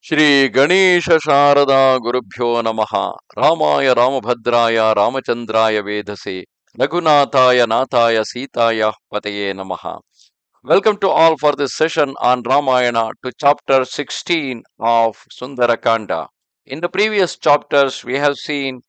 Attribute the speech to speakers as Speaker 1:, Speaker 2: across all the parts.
Speaker 1: Shri Ganesha Sharada Gurubhyo Namaha Ramaya Ramabhadraya Ramachandraya Vedase Raghunataya Nathaya Sitaya Pataye Namaha. Welcome to all for this session on Ramayana to chapter 16 of Sundara Kanda. In the previous chapters, we have seen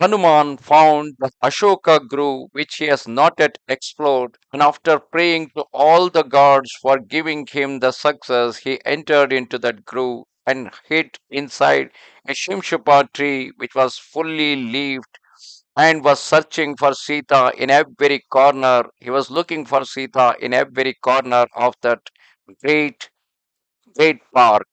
Speaker 1: Hanuman found the Ashoka grove which he has not yet explored, and after praying to all the gods for giving him the success, he entered into that grove and hid inside a Shimshapa tree which was fully leaved and was searching for Sita in every corner. He was looking for Sita in every corner of that great great park.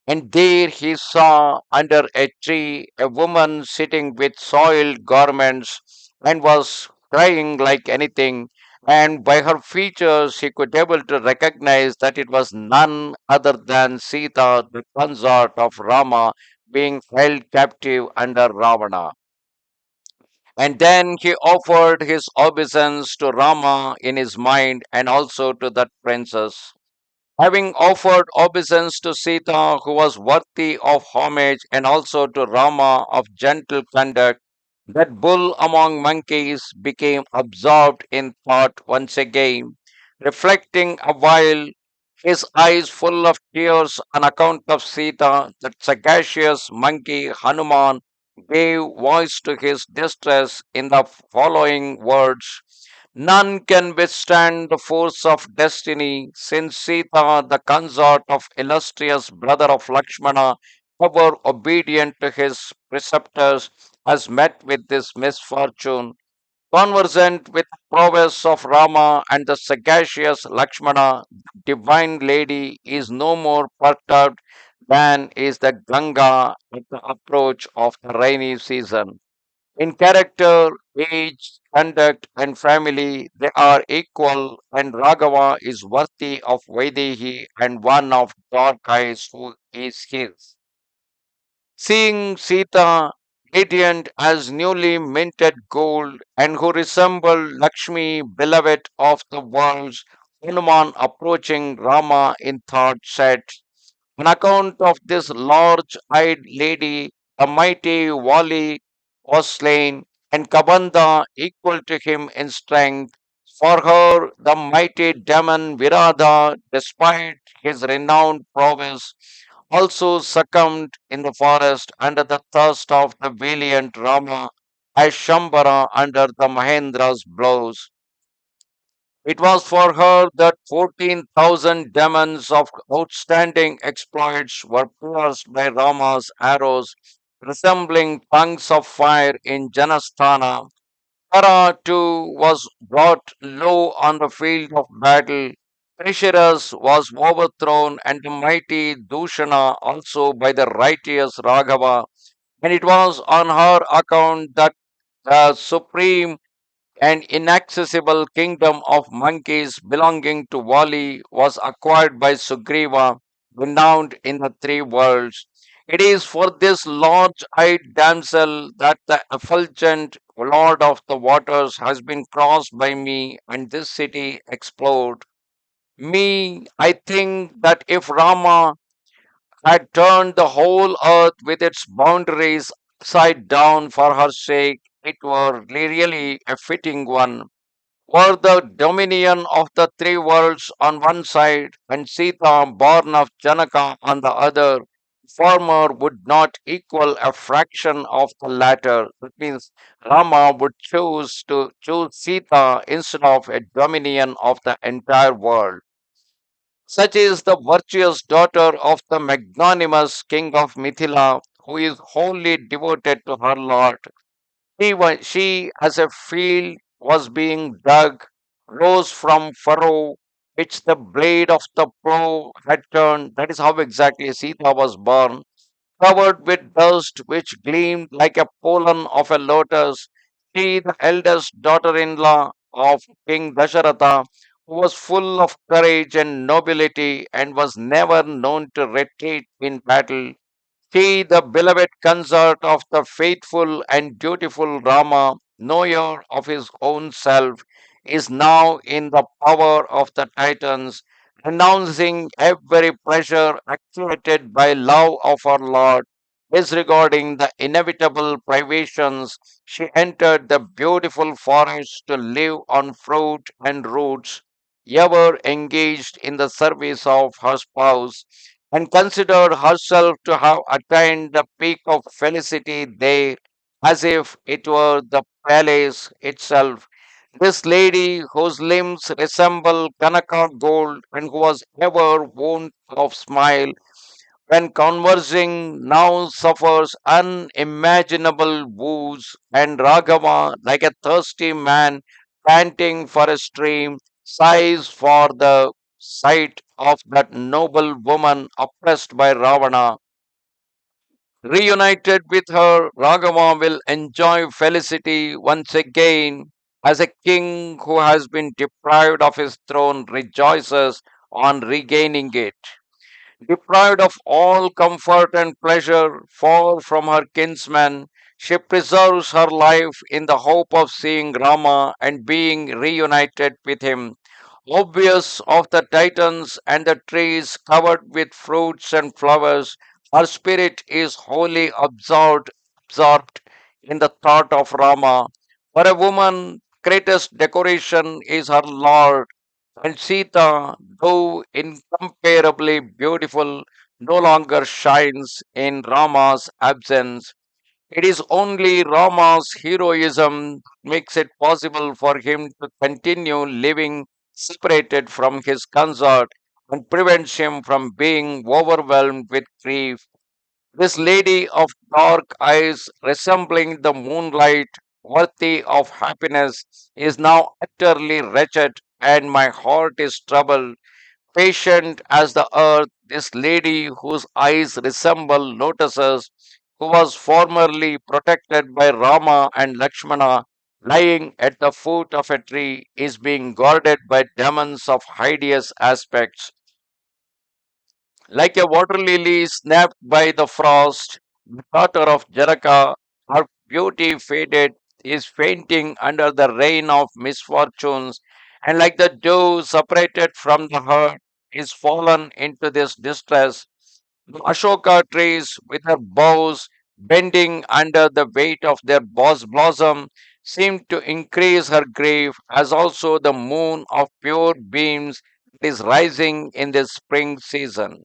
Speaker 1: And there he saw under a tree a woman sitting with soiled garments and was crying like anything. And by her features, he could able to recognize that it was none other than Sita, the consort of Rama, being held captive under Ravana. And then he offered his obeisance to Rama in his mind and also to that princess. Having offered obeisance to Sita, who was worthy of homage, and also to Rama of gentle conduct, that bull among monkeys became absorbed in thought once again, reflecting a while, his eyes full of tears on account of Sita. That sagacious monkey Hanuman gave voice to his distress in the following words. None can withstand the force of destiny, since Sita, the consort of illustrious brother of Lakshmana, ever obedient to his preceptors, has met with this misfortune. Conversant with the prowess of Rama and the sagacious Lakshmana, divine lady is no more perturbed than is the Ganga at the approach of the rainy season. In character, age, conduct, and family, they are equal, and Raghava is worthy of Vaidehi and one of dark eyes who is his. Seeing Sita radiant as newly minted gold, and who resembled Lakshmi, beloved of the worlds, Hanuman approaching Rama in thought said, on account of this large eyed lady, the mighty Wali was slain, and Kabanda equal to him in strength. For her, the mighty demon Virada, despite his renowned prowess, also succumbed in the forest under the thirst of the valiant Rama, as Shambhara under the Mahendra's blows. It was for her that 14,000 demons of outstanding exploits were pierced by Rama's arrows, resembling tongues of fire in Janasthana. Tara too was brought low on the field of battle. Trishira's was overthrown, and the mighty Dushana also by the righteous Raghava. And it was on her account that the supreme and inaccessible kingdom of monkeys belonging to Vali was acquired by Sugriva, renowned in the three worlds. It is for this large eyed damsel that the effulgent Lord of the waters has been crossed by me and this city explored. Me, I think that if Rama had turned the whole earth with its boundaries upside down for her sake, it were really a fitting one were the dominion of the three worlds on one side and Sita, born of Janaka, on the other. Former would not equal a fraction of the latter. That means Rama would choose Sita instead of a dominion of the entire world. Such is the virtuous daughter of the magnanimous king of Mithila, who is wholly devoted to her lord. She, as a field was being dug, rose from furrow which the blade of the plough had turned. That is how exactly Sita was born, covered with dust which gleamed like a pollen of a lotus. She, the eldest daughter in law of King Dasharatha, who was full of courage and nobility and was never known to retreat in battle. He, the beloved consort of the faithful and dutiful Rama, knower of his own self, is now in the power of the Titans, renouncing every pleasure actuated by love of our Lord, disregarding the inevitable privations, she entered the beautiful forest to live on fruit and roots, ever engaged in the service of her spouse, and considered herself to have attained the peak of felicity there, as if it were the palace itself. This lady, whose limbs resemble Kanaka gold and who was ever wont of smile when conversing, now suffers unimaginable woes, and Raghava, like a thirsty man panting for a stream, sighs for the sight of that noble woman oppressed by Ravana. Reunited with her, Raghava will enjoy felicity once again as a king who has been deprived of his throne rejoices on regaining it. Deprived of all comfort and pleasure, far from her kinsman, she preserves her life in the hope of seeing Rama and being reunited with him. Obvious of the Titans and the trees covered with fruits and flowers, her spirit is wholly absorbed in the thought of Rama. For a woman, greatest decoration is her Lord, and Sita, though incomparably beautiful, no longer shines in Rama's absence. It is only Rama's heroism that makes it possible for him to continue living separated from his consort and prevents him from being overwhelmed with grief. This lady of dark eyes, resembling the moonlight, worthy of happiness, is now utterly wretched, and my heart is troubled. Patient as the earth, this lady whose eyes resemble lotuses, who was formerly protected by Rama and Lakshmana, lying at the foot of a tree, is being guarded by demons of hideous aspects. Like a water lily snapped by the frost, the daughter of Jaraka, her beauty faded, is fainting under the rain of misfortunes, and like the dew separated from the herd, is fallen into this distress. The Ashoka trees, with their boughs bending under the weight of their blossom, seem to increase her grief, as also the moon of pure beams that is rising in this spring season.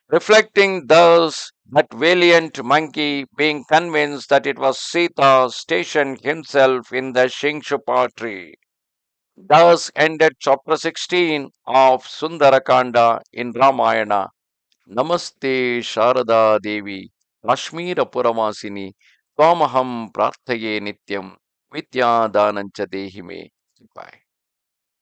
Speaker 1: Reflecting thus, that valiant monkey, being convinced that it was Sita, stationed himself in the Shingshupa tree. Thus ended chapter 16 of Sundara Kanda in Ramayana. Namaste Sharada Devi, Kashmira Puravasini, Twamaham Prarthaye Nityam, Vidya Danancha Dehime. Bye.